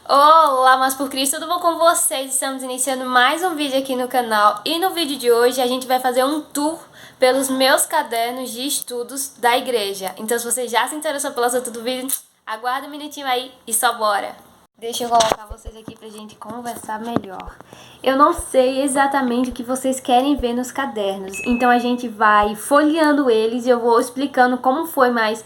Olá, mas por Cristo, tudo bom com vocês? Estamos iniciando mais um vídeo aqui no canal e no vídeo de hoje a gente vai fazer um tour pelos meus cadernos de estudos da igreja. Então se você já se interessou pelo assunto do vídeo, aguarda um minutinho aí e só bora! Deixa eu colocar vocês aqui pra gente conversar melhor. Eu não sei exatamente o que vocês querem ver nos cadernos, então a gente vai folheando eles e eu vou explicando como foi mais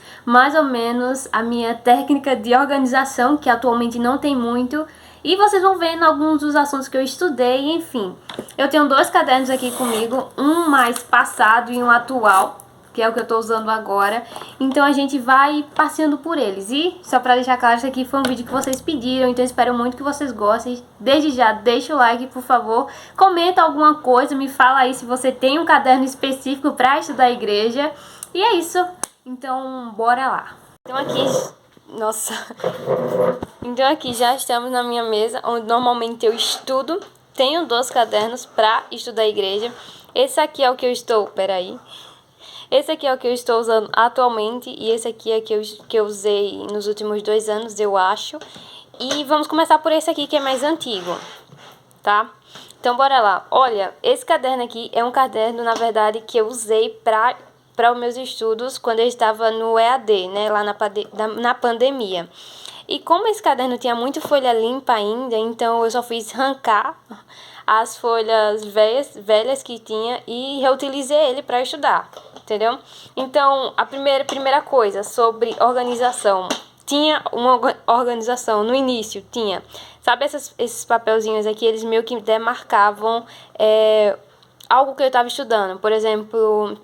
ou menos a minha técnica de organização, que atualmente não tem muito, e vocês vão vendo alguns dos assuntos que eu estudei, enfim. Eu tenho dois cadernos aqui comigo, um mais passado e um atual, que é o que eu tô usando agora. Então a gente vai passeando por eles. E só pra deixar claro, isso aqui foi um vídeo que vocês pediram, então eu espero muito que vocês gostem. Desde já, deixa o like, por favor. Comenta alguma coisa, me fala aí se você tem um caderno específico pra estudar a igreja. E é isso. Então, bora lá. Então aqui... Nossa. Então aqui já estamos na minha mesa, onde normalmente eu estudo. Tenho dois cadernos pra estudar a igreja. Esse aqui é o que eu estou... Peraí. Esse aqui é o que eu estou usando atualmente e esse aqui é que eu usei nos últimos 2 anos, eu acho. E vamos começar por esse aqui que é mais antigo, tá? Então bora lá. Olha, esse caderno aqui é um caderno, na verdade, que eu usei para os meus estudos quando eu estava no EAD, né? Lá na pandemia. E como esse caderno tinha muito folha limpa ainda, então eu só fiz arrancar as folhas velhas que tinha e reutilizei ele para estudar, entendeu? Então, a primeira coisa sobre organização. Tinha uma organização no início, tinha. Sabe esses papelzinhos aqui, eles meio que demarcavam algo que eu estava estudando. Por exemplo...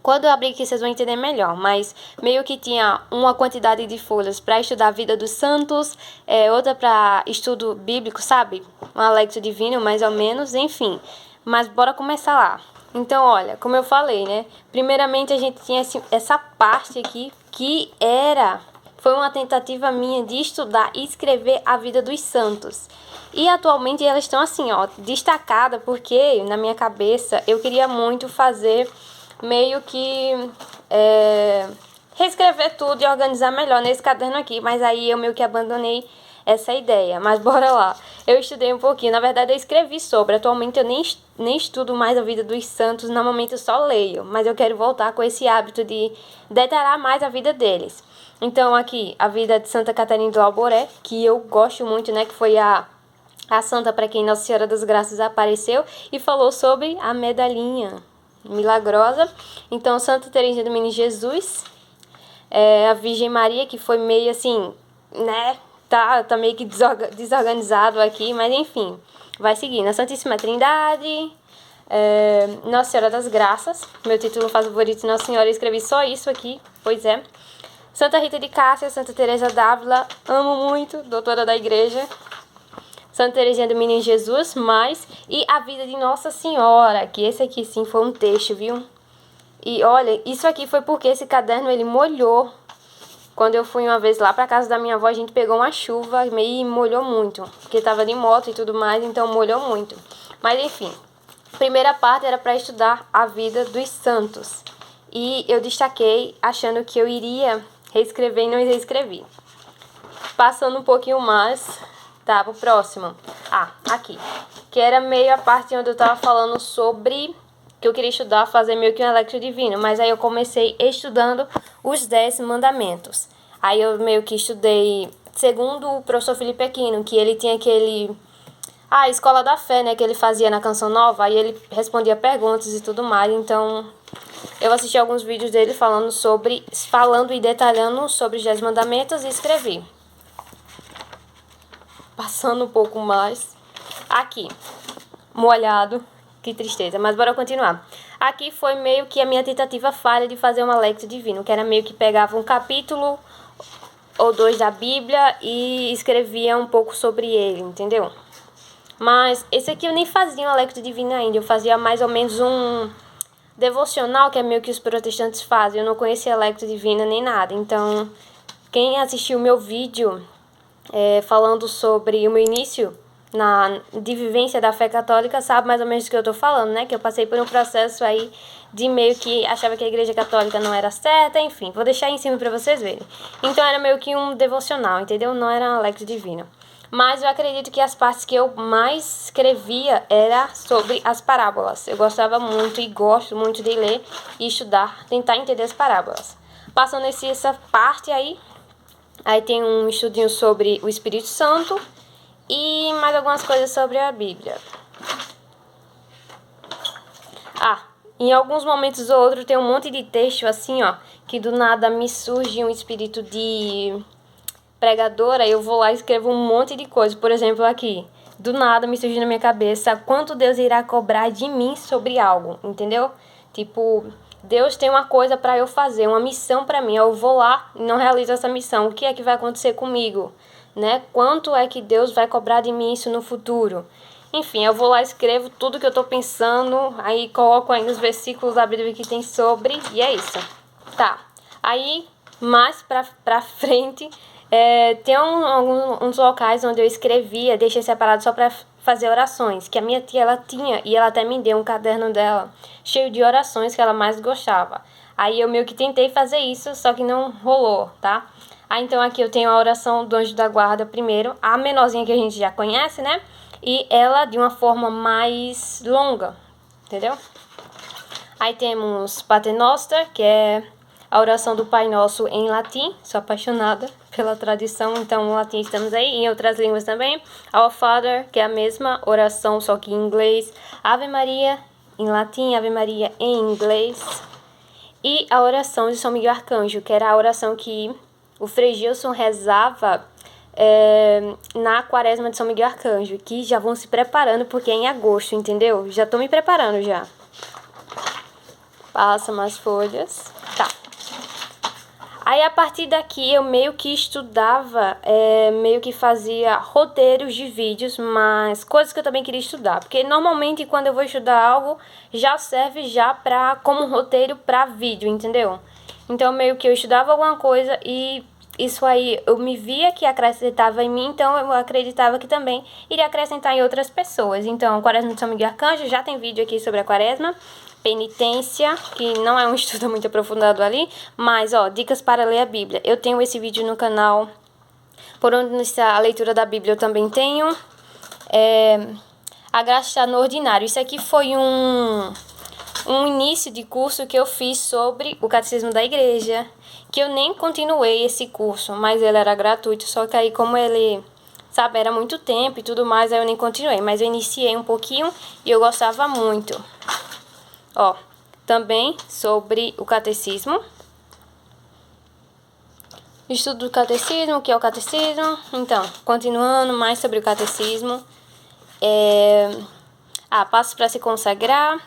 Quando eu abrir aqui, vocês vão entender melhor, mas meio que tinha uma quantidade de folhas para estudar a vida dos santos, outra para estudo bíblico, sabe? Um Alexo Divino, mais ou menos, enfim. Mas bora começar lá. Então, olha, como eu falei, né? Primeiramente, a gente tinha essa parte aqui que foi uma tentativa minha de estudar e escrever a vida dos santos. E atualmente elas estão assim, ó, destacadas, porque na minha cabeça eu queria muito fazer... meio que reescrever tudo e organizar melhor nesse caderno aqui, mas aí eu meio que abandonei essa ideia, mas bora lá. Eu estudei um pouquinho, na verdade eu escrevi sobre, atualmente eu nem estudo mais a vida dos santos, normalmente eu só leio, mas eu quero voltar com esse hábito de detalhar mais a vida deles. Então aqui, a vida de Santa Catarina do Alboré, que eu gosto muito, né, que foi a santa para quem Nossa Senhora das Graças apareceu e falou sobre a medalhinha milagrosa. Então, Santa Teresinha do Menino Jesus, a Virgem Maria, que foi meio assim, né, tá meio que desorganizado aqui, mas enfim, vai seguindo. A Santíssima Trindade, Nossa Senhora das Graças, meu título favorito, Nossa Senhora, eu escrevi só isso aqui, pois é. Santa Rita de Cássia, Santa Teresa d'Ávila, amo muito, doutora da igreja. Santa Teresinha do Menino Jesus, e a vida de Nossa Senhora, que esse aqui sim foi um texto, viu? E olha, isso aqui foi porque esse caderno ele molhou. Quando eu fui uma vez lá pra casa da minha avó, a gente pegou uma chuva e molhou muito, porque tava de moto e tudo mais, então molhou muito. Mas enfim, a primeira parte era para estudar a vida dos santos. E eu destaquei achando que eu iria reescrever e não reescrevi. Passando um pouquinho mais... Tá, pro próximo. Aqui. Que era meio a parte onde eu tava falando sobre... Que eu queria estudar, fazer meio que um Alexo Divino. Mas aí eu comecei estudando os 10 mandamentos. Aí eu meio que estudei... Segundo o professor Felipe Aquino, que ele tinha aquele... Escola da Fé, né? Que ele fazia na Canção Nova. Aí ele respondia perguntas e tudo mais. Então... Eu assisti alguns vídeos dele falando e detalhando sobre os 10 mandamentos e escrevi. Passando um pouco mais. Aqui. Molhado. Que tristeza. Mas bora continuar. Aqui foi meio que a minha tentativa falha de fazer um Alexo Divino. Que era meio que pegava um capítulo ou 2 da Bíblia e escrevia um pouco sobre ele, entendeu? Mas esse aqui eu nem fazia um Alexo Divino ainda. Eu fazia mais ou menos um devocional, que é meio que os protestantes fazem. Eu não conhecia Alexo Divino nem nada. Então, quem assistiu o meu vídeo... falando sobre o meu início de vivência da fé católica, sabe mais ou menos do que eu tô falando, né? Que eu passei por um processo aí de meio que achava que a igreja católica não era certa, enfim. Vou deixar aí em cima pra vocês verem. Então era meio que um devocional, entendeu? Não era um Alexo Divino. Mas eu acredito que as partes que eu mais escrevia era sobre as parábolas. Eu gostava muito e gosto muito de ler e estudar, tentar entender as parábolas. Passando essa parte aí tem um estudinho sobre o Espírito Santo e mais algumas coisas sobre a Bíblia. Em alguns momentos ou outros tem um monte de texto assim, ó, que do nada me surge um espírito de pregadora, eu vou lá e escrevo um monte de coisa. Por exemplo, aqui, do nada me surge na minha cabeça quanto Deus irá cobrar de mim sobre algo, entendeu? Tipo, Deus tem uma coisa para eu fazer, uma missão para mim. Eu vou lá e não realizo essa missão. O que é que vai acontecer comigo, né? Quanto é que Deus vai cobrar de mim isso no futuro? Enfim, eu vou lá e escrevo tudo que eu tô pensando, aí coloco aí nos versículos da Bíblia que tem sobre, e é isso. Tá, aí mais pra frente, tem uns locais onde eu escrevia, deixei separado só pra fazer orações, que a minha tia, ela tinha, e ela até me deu um caderno dela, cheio de orações que ela mais gostava. Aí eu meio que tentei fazer isso, só que não rolou, tá? Então aqui eu tenho a oração do anjo da guarda primeiro, a menorzinha que a gente já conhece, né? E ela de uma forma mais longa, entendeu? Aí temos Pater Noster, que é a oração do Pai Nosso em latim. Sou apaixonada pela tradição, então no latim estamos aí. Em outras línguas também. Our Father, que é a mesma oração, só que em inglês. Ave Maria em latim, Ave Maria em inglês. E a oração de São Miguel Arcanjo, que era a oração que o Frei Gilson rezava na quaresma de São Miguel Arcanjo, que já vão se preparando porque é em agosto, entendeu? Já tô me preparando já. Passa mais folhas. Tá. Aí a partir daqui eu meio que estudava, meio que fazia roteiros de vídeos, mas coisas que eu também queria estudar. Porque normalmente quando eu vou estudar algo, já serve já como roteiro para vídeo, entendeu? Então meio que eu estudava alguma coisa e isso aí eu me via que acrescentava em mim, então eu acreditava que também iria acrescentar em outras pessoas. Então, Quaresma de São Miguel Arcanjo, já tem vídeo aqui sobre a Quaresma. Penitência, que não é um estudo muito aprofundado ali, mas, dicas para ler a Bíblia. Eu tenho esse vídeo no canal, por onde está a leitura da Bíblia eu também tenho. A graça está no ordinário. Isso aqui foi um início de curso que eu fiz sobre o Catecismo da Igreja, que eu nem continuei esse curso, mas ele era gratuito, só que aí como ele, sabe, era muito tempo e tudo mais, aí eu nem continuei, mas eu iniciei um pouquinho e eu gostava muito. Também sobre o catecismo. Estudo do catecismo, o que é o catecismo? Então, continuando mais sobre o catecismo. Passos para se consagrar.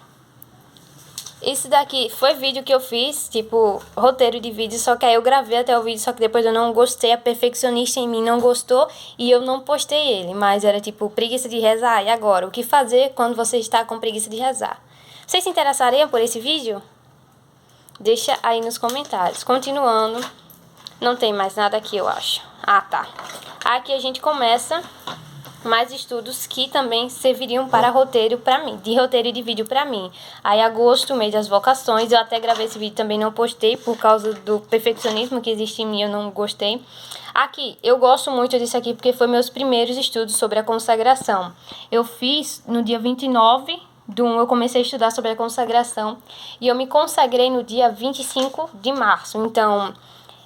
Esse daqui foi vídeo que eu fiz, tipo, roteiro de vídeo, só que aí eu gravei até o vídeo, só que depois eu não gostei, a perfeccionista em mim não gostou e eu não postei ele, mas era tipo, preguiça de rezar, e agora? O que fazer quando você está com preguiça de rezar? Vocês se interessariam por esse vídeo? Deixa aí nos comentários. Continuando, não tem mais nada aqui, eu acho. Tá. Aqui a gente começa mais estudos que também serviriam para roteiro para mim, de roteiro de vídeo para mim. Aí agosto, mês das vocações, eu até gravei esse vídeo, também não postei por causa do perfeccionismo que existe em mim, eu não gostei. Aqui, eu gosto muito disso aqui porque foi meus primeiros estudos sobre a consagração. Eu fiz no dia 29 de 1, eu comecei a estudar sobre a consagração e eu me consagrei no dia 25 de março. Então,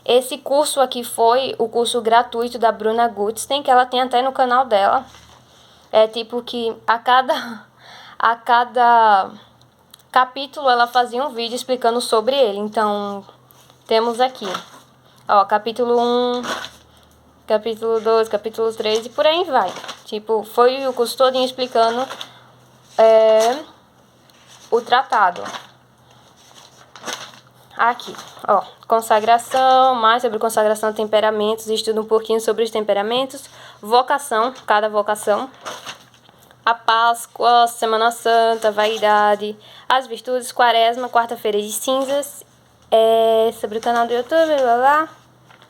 esse curso aqui foi o curso gratuito da Bruna Gutstein, que ela tem até no canal dela. É tipo que a cada capítulo ela fazia um vídeo explicando sobre ele. Então, temos aqui, capítulo 1, capítulo 2, capítulo 3 e por aí vai. Tipo, foi o curso todinho explicando o tratado. Aqui, consagração, mais sobre consagração, temperamentos, estudo um pouquinho sobre os temperamentos, vocação, cada vocação, a Páscoa, Semana Santa, vaidade, as virtudes, quaresma, quarta-feira de cinzas, sobre o canal do YouTube,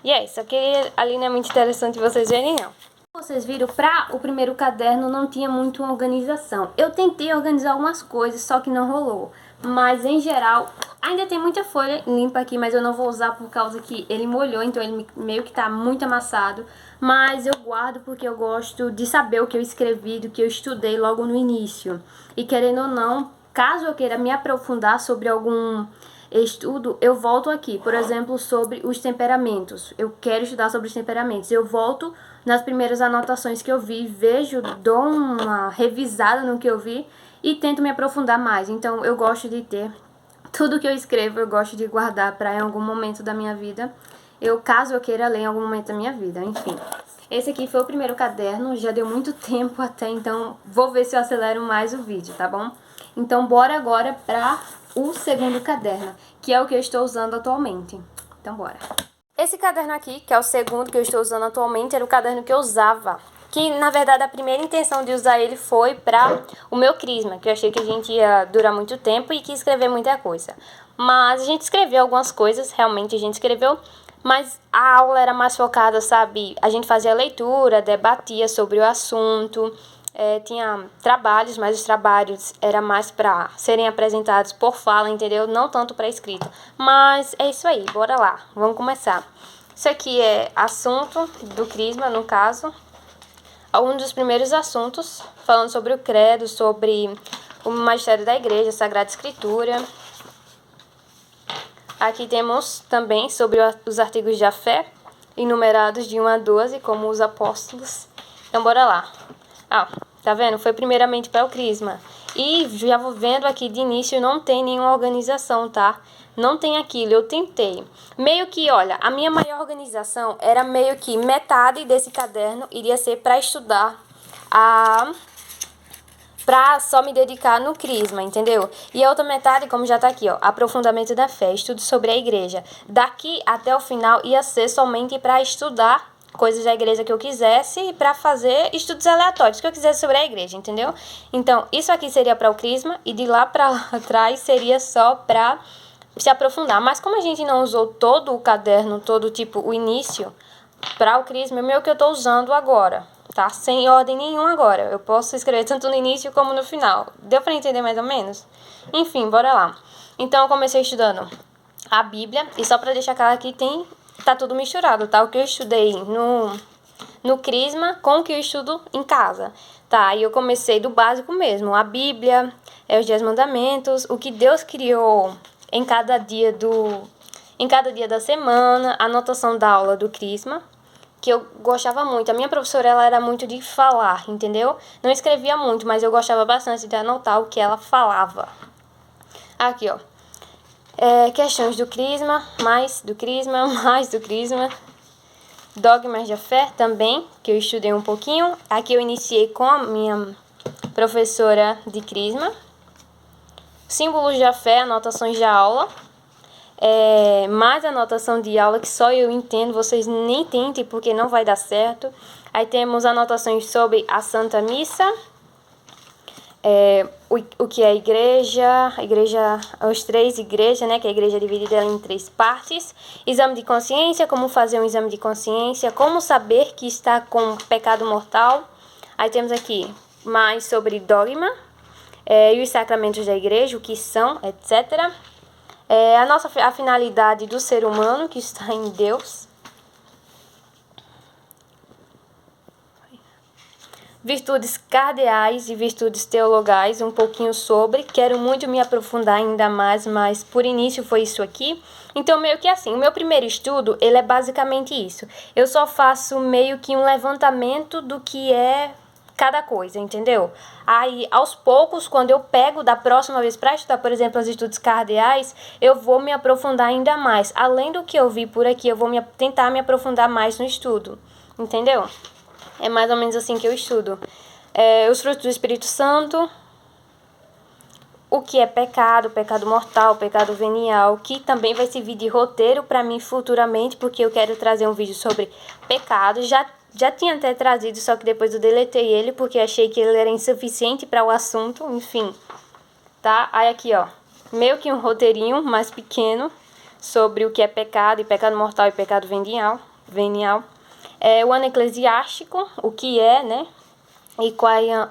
e é isso, aqui ali não é muito interessante vocês verem não. Vocês viram, para o primeiro caderno não tinha muito uma organização. Eu tentei organizar algumas coisas, só que não rolou. Mas em geral, ainda tem muita folha limpa aqui, mas eu não vou usar por causa que ele molhou, então ele meio que tá muito amassado. Mas eu guardo porque eu gosto de saber o que eu escrevi, do que eu estudei logo no início. E querendo ou não, caso eu queira me aprofundar sobre algum estudo, eu volto aqui. Por exemplo, sobre os temperamentos. Eu quero estudar sobre os temperamentos. Eu volto nas primeiras anotações que eu vi, vejo, dou uma revisada no que eu vi e tento me aprofundar mais. Então eu gosto de ter tudo que eu escrevo, eu gosto de guardar para em algum momento da minha vida, caso eu queira ler em algum momento da minha vida, enfim. Esse aqui foi o primeiro caderno, já deu muito tempo até, então vou ver se eu acelero mais o vídeo, tá bom? Então bora agora para o segundo caderno, que é o que eu estou usando atualmente. Então bora. Esse caderno aqui, que é o segundo que eu estou usando atualmente, era o caderno que eu usava. Que, na verdade, a primeira intenção de usar ele foi para o meu crisma, que eu achei que a gente ia durar muito tempo e que escrever muita coisa. Mas a gente escreveu algumas coisas, realmente a gente escreveu, mas a aula era mais focada, sabe? A gente fazia leitura, debatia sobre o assunto, tinha trabalhos, mas os trabalhos era mais para serem apresentados por fala, entendeu? Não tanto para escrita. Mas é isso aí, bora lá, vamos começar. Isso aqui é assunto do crisma, no caso. Um dos primeiros assuntos, falando sobre o credo, sobre o magistério da igreja, a Sagrada Escritura. Aqui temos também sobre os artigos da fé, enumerados de 1 a 12, como os apóstolos. Então, bora lá. Tá vendo? Foi primeiramente para o crisma. E já vou vendo aqui de início, não tem nenhuma organização, tá? Não tem aquilo, eu tentei. Meio que, olha, a minha maior organização era meio que metade desse caderno iria ser para estudar pra só me dedicar no crisma, entendeu? E a outra metade, como já tá aqui, ó, aprofundamento da fé, estudo sobre a igreja. Daqui até o final ia ser somente para estudar coisas da igreja que eu quisesse e para fazer estudos aleatórios que eu quisesse sobre a igreja, entendeu? Então, isso aqui seria para o crisma e de lá para trás seria só para se aprofundar. Mas como a gente não usou todo o caderno, todo tipo o início para o crisma, é meio que eu tô usando agora, tá? Sem ordem nenhuma agora. Eu posso escrever tanto no início como no final. Deu para entender mais ou menos? Enfim, bora lá. Então, eu comecei estudando a Bíblia. E só para deixar claro que tá tudo misturado, tá? O que eu estudei no crisma com o que eu estudo em casa. Tá, e eu comecei do básico mesmo. A Bíblia, os 10 mandamentos, o que Deus criou em cada dia da semana, a anotação da aula do crisma, que eu gostava muito. A minha professora, ela era muito de falar, entendeu? Não escrevia muito, mas eu gostava bastante de anotar o que ela falava. Aqui, ó. Questões do crisma, mais do crisma, mais do crisma. Dogmas da fé também, que eu estudei um pouquinho. Aqui eu iniciei com a minha professora de crisma. Símbolos da fé, anotações da aula. Mais anotação de aula que só eu entendo, vocês nem tentem porque não vai dar certo. Aí temos anotações sobre a Santa Missa, o que é a igreja, as 3 igrejas, né, que a igreja é dividida em 3 partes. Exame de consciência, como fazer um exame de consciência, como saber que está com pecado mortal. Aí temos aqui mais sobre dogma, e os sacramentos da igreja, o que são, etc. A finalidade do ser humano, que está em Deus. Virtudes cardeais e virtudes teologais, um pouquinho sobre. Quero muito me aprofundar ainda mais, mas por início foi isso aqui. Então, meio que assim, o meu primeiro estudo, ele é basicamente isso. Eu só faço meio que um levantamento do que é cada coisa, entendeu? Aí, aos poucos, quando eu pego da próxima vez para estudar, por exemplo, os estudos cardeais, eu vou me aprofundar ainda mais. Além do que eu vi por aqui, eu vou tentar me aprofundar mais no estudo, entendeu? É mais ou menos assim que eu estudo. Os frutos do Espírito Santo, o que é pecado, pecado mortal, pecado venial, que também vai servir de roteiro para mim futuramente, porque eu quero trazer um vídeo sobre pecado. Já tinha até trazido, só que depois eu deletei ele, porque achei que ele era insuficiente para o assunto, enfim. Tá? Aí aqui, ó, meio que um roteirinho mais pequeno sobre o que é pecado, e pecado mortal e pecado venial. O ano eclesiástico, o que é, né? E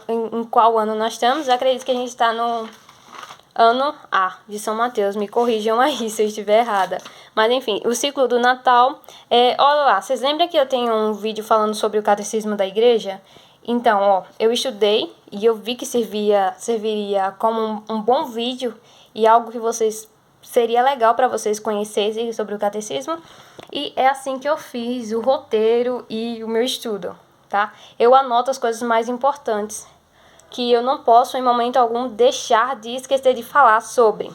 em qual ano nós estamos. Eu acredito que a gente está no ano A de São Mateus. Me corrijam aí se eu estiver errada. Mas enfim, o ciclo do Natal. Olha lá, vocês lembram que eu tenho um vídeo falando sobre o catecismo da igreja? Então, ó, eu estudei e eu vi que serviria como um bom vídeo e algo que seria legal para vocês conhecerem sobre o catecismo. E é assim que eu fiz o roteiro e o meu estudo, tá? Eu anoto as coisas mais importantes que eu não posso, em momento algum, deixar de esquecer de falar sobre.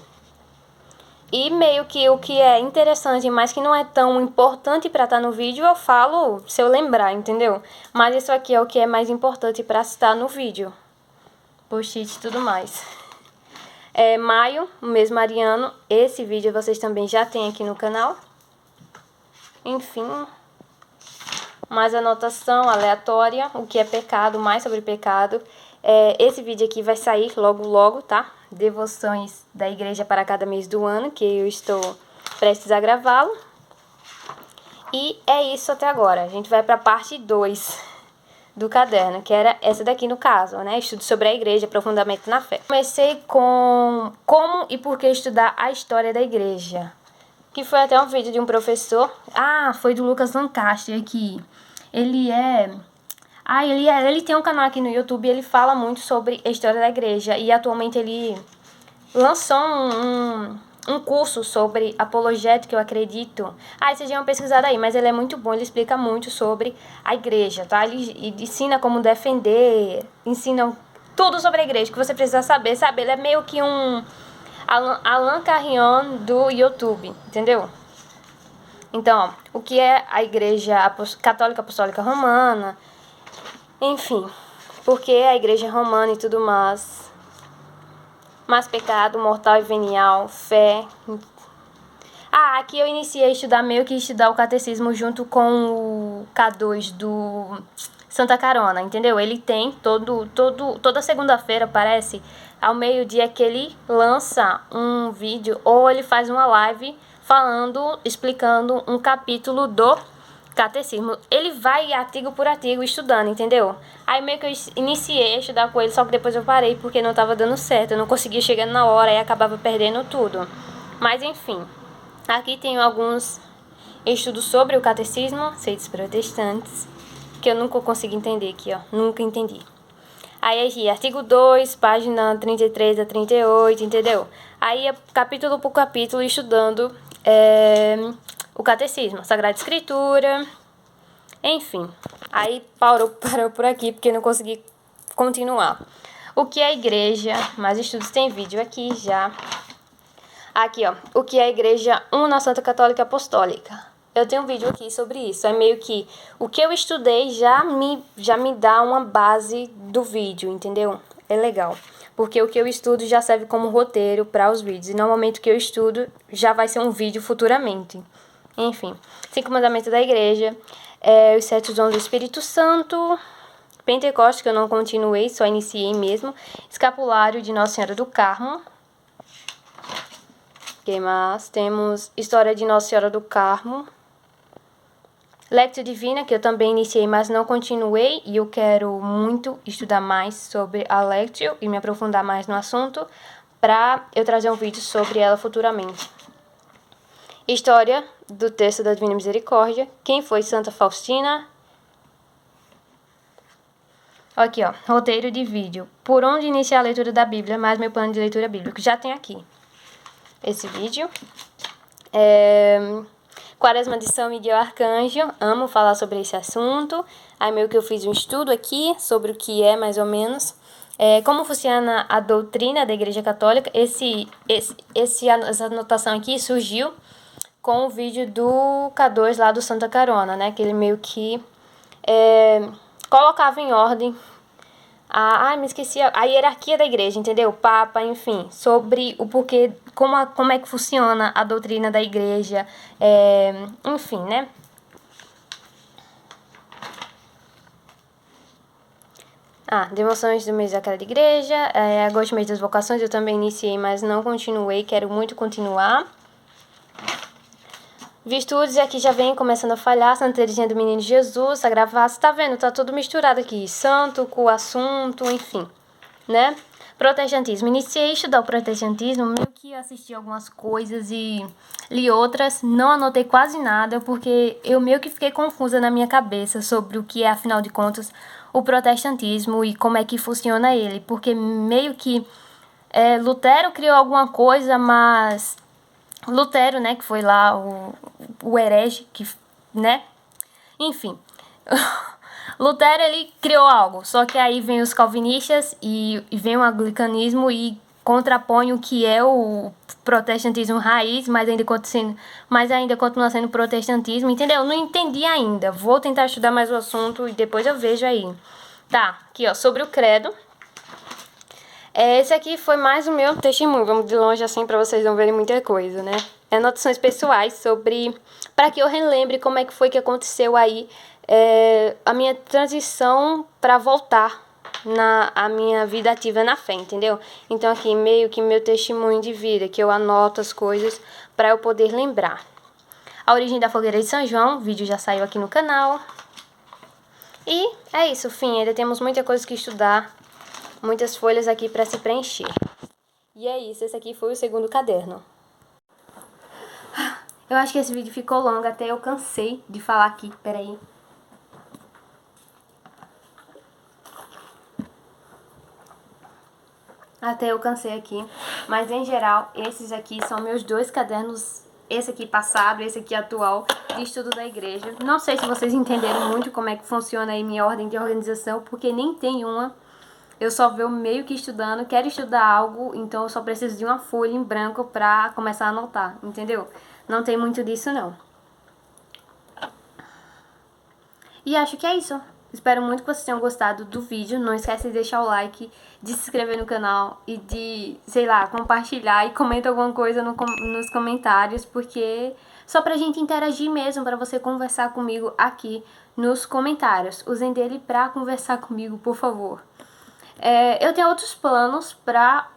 E meio que o que é interessante, mas que não é tão importante para estar no vídeo, eu falo se eu lembrar, entendeu? Mas isso aqui é o que é mais importante para estar no vídeo. Post-it e tudo mais. Maio, mês mariano. Esse vídeo vocês também já têm aqui no canal. Enfim, mais anotação aleatória, o que é pecado, mais sobre pecado. Esse vídeo aqui vai sair logo logo, tá? Devoções da igreja para cada mês do ano, que eu estou prestes a gravá-lo. E é isso até agora. A gente vai para a parte 2 do caderno, que era essa daqui no caso, né? Estudo sobre a igreja, aprofundamento na fé. Comecei com como e por que estudar a história da igreja, que foi até um vídeo de um professor. Foi do Lucas Lancaster aqui. Ele tem um canal aqui no YouTube e ele fala muito sobre a história da igreja. E atualmente ele lançou um curso sobre apologética, eu acredito. Vocês já uma pesquisada aí, mas ele é muito bom, ele explica muito sobre a igreja, tá? Ele ensina como defender, ensina tudo sobre a igreja que você precisa saber. Ele é meio que um Allan Carrion do YouTube, entendeu? Então, o que é a igreja católica apostólica romana, enfim, porque a igreja romana e tudo mais pecado mortal e venial, fé. Aqui eu iniciei a estudar o catecismo junto com o K2 do Santa Carona, entendeu? Ele tem toda segunda-feira, parece, ao meio-dia, que ele lança um vídeo ou ele faz uma live explicando um capítulo do catecismo. Ele vai artigo por artigo estudando, entendeu? Aí meio que eu iniciei a estudar com ele, só que depois eu parei porque não estava dando certo, eu não conseguia chegar na hora e acabava perdendo tudo. Mas enfim, aqui tenho alguns estudos sobre o catecismo, seitos protestantes, que eu nunca consegui entender aqui, ó, nunca entendi. Aí aqui, artigo 2, página 33 a 38, entendeu? Aí capítulo por capítulo estudando o catecismo, Sagrada Escritura, enfim. Aí parou por aqui porque não consegui continuar. O que é a igreja? Mais estudos, tem vídeo aqui já. Aqui, ó. O que é a igreja una Santa Católica Apostólica. Eu tenho um vídeo aqui sobre isso. É meio que o que eu estudei já me dá uma base do vídeo, entendeu? É legal. Porque o que eu estudo já serve como roteiro para os vídeos. E normalmente o que eu estudo já vai ser um vídeo futuramente. Enfim, 5 mandamentos da igreja, os 7 dons do Espírito Santo, Pentecostes, que eu não continuei, só iniciei mesmo, escapulário de Nossa Senhora do Carmo. Que mais? Temos História de Nossa Senhora do Carmo, Lectio Divina, que eu também iniciei, mas não continuei, e eu quero muito estudar mais sobre a Lectio e me aprofundar mais no assunto, para eu trazer um vídeo sobre ela futuramente. História do texto da Divina Misericórdia. Quem foi Santa Faustina? Aqui, ó. Roteiro de vídeo. Por onde iniciar a leitura da Bíblia, mais meu plano de leitura bíblica. Já tem aqui esse vídeo. Quaresma de São Miguel Arcanjo. Amo falar sobre esse assunto. Aí meio que eu fiz um estudo aqui sobre o que é, mais ou menos. Como funciona a doutrina da Igreja Católica. Essa anotação aqui surgiu com o vídeo do K2 lá do Santa Carona, né? Que ele meio que colocava em ordem me esqueci a hierarquia da igreja, entendeu? O Papa, enfim, sobre o porquê, como é que funciona a doutrina da igreja, enfim, né? Devoções do mês da cada igreja, agosto, mês das vocações, eu também iniciei, mas não continuei, quero muito continuar. Virtudes, aqui já vem começando a falhar, Santa Teresinha do Menino Jesus, Sagrada Face, tá vendo? Tá tudo misturado aqui, santo com assunto, enfim, né? Protestantismo. Iniciei a estudar o protestantismo, meio que assisti algumas coisas e li outras, não anotei quase nada, porque eu meio que fiquei confusa na minha cabeça sobre o que é, afinal de contas, o protestantismo e como é que funciona ele, porque meio que Lutero criou alguma coisa, mas Lutero, né, que foi lá o herege, que, né, enfim... Lutero, ele criou algo, só que aí vem os calvinistas e vem o anglicanismo e contrapõe o que é o protestantismo raiz, mas ainda continua sendo protestantismo, entendeu? Não entendi ainda. Vou tentar estudar mais o assunto e depois eu vejo aí. Tá, aqui ó, sobre o credo. Esse aqui foi mais o meu testemunho, vamos de longe assim pra vocês não verem muita coisa, né? Anotações pessoais sobre... para que eu relembre como é que foi que aconteceu aí a minha transição para voltar a minha vida ativa na fé, entendeu? Então aqui meio que meu testemunho de vida, que eu anoto as coisas para eu poder lembrar. A origem da fogueira de São João, o vídeo já saiu aqui no canal. E é isso, fim, ainda temos muita coisa que estudar, muitas folhas aqui para se preencher. E é isso, esse aqui foi o segundo caderno. Eu acho que esse vídeo ficou longo, até eu cansei de falar aqui, peraí. Até eu cansei aqui, mas em geral, esses aqui são meus dois cadernos, esse aqui passado, esse aqui atual, de estudo da igreja. Não sei se vocês entenderam muito como é que funciona aí minha ordem de organização, porque nem tem uma. Eu só venho meio que estudando, quero estudar algo, então eu só preciso de uma folha em branco pra começar a anotar, entendeu? Não tem muito disso não. E acho que é isso. Espero muito que vocês tenham gostado do vídeo. Não esquece de deixar o like, de se inscrever no canal e de, sei lá, compartilhar e comenta alguma coisa nos comentários, porque só pra gente interagir mesmo, pra você conversar comigo aqui nos comentários. Usem dele pra conversar comigo, por favor. Eu tenho outros planos para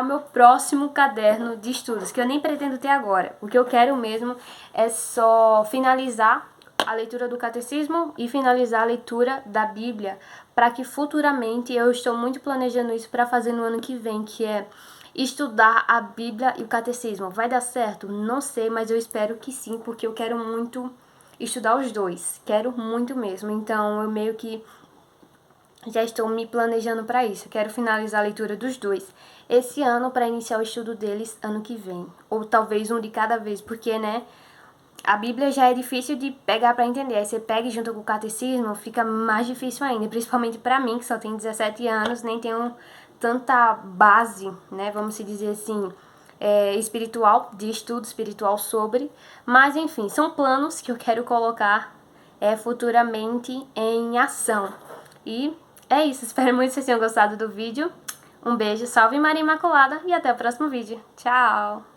o meu próximo caderno de estudos, que eu nem pretendo ter agora. O que eu quero mesmo é só finalizar a leitura do catecismo e finalizar a leitura da Bíblia, para que futuramente, eu estou muito planejando isso para fazer no ano que vem, que é estudar a Bíblia e o catecismo. Vai dar certo? Não sei, mas eu espero que sim, porque eu quero muito estudar os dois. Quero muito mesmo. Então, eu meio que já estou me planejando para isso. Quero finalizar a leitura dos dois esse ano para iniciar o estudo deles ano que vem. Ou talvez um de cada vez, porque, né, a Bíblia já é difícil de pegar para entender. Aí você pega e junto com o catecismo, fica mais difícil ainda. Principalmente para mim, que só tenho 17 anos, nem tenho tanta base, né, vamos se dizer assim, espiritual, de estudo espiritual sobre. Mas, enfim, são planos que eu quero colocar futuramente em ação. E é isso, espero muito que vocês tenham gostado do vídeo. Um beijo, salve Maria Imaculada e até o próximo vídeo. Tchau!